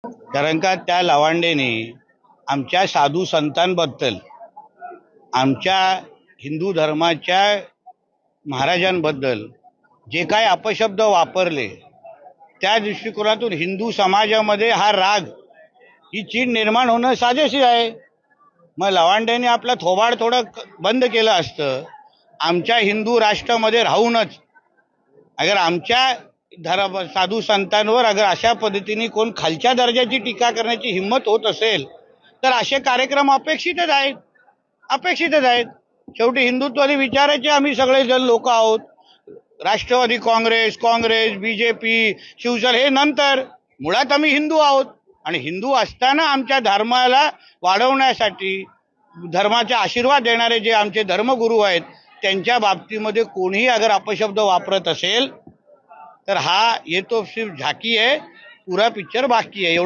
कारण का त्या लवांडेने आमच्या साधू संतांबद्दल, आमच्या हिंदू धर्माच्या महाराजांबद्दल जे काय अपशब्द वापरले, त्या दृष्टिकोनातून हिंदू समाजामध्ये हा राग, ही चीड निर्माण होणं साजेशी आहे. मग लवांडेने आपलं थोबाड थोडं बंद केलं असतं. आमच्या हिंदू राष्ट्रामध्ये राहूनच अगर आमच्या साधू संतांवर अगर अशा पद्धतीने कोण खालच्या दर्जाची टीका करण्याची हिंमत होत असेल तर असे कार्यक्रम अपेक्षितच आहेत. शेवटी हिंदुत्वादी विचाराचे आम्ही सगळेजण लोक आहोत. राष्ट्रवादी काँग्रेस, बीजेपी, शिवसेना हे नंतर, मुळात आम्ही हिंदू आहोत. आणि हिंदू असताना आमच्या धर्माला वाढवण्यासाठी धर्माचे आशीर्वाद देणारे जे आमचे धर्मगुरू आहेत त्यांच्या बाबतीमध्ये कोणीही अगर अपशब्द वापरत असेल तर हा ये तो सिर्फ झाकी आहे, पुरा पिक्चर बाकी आहे.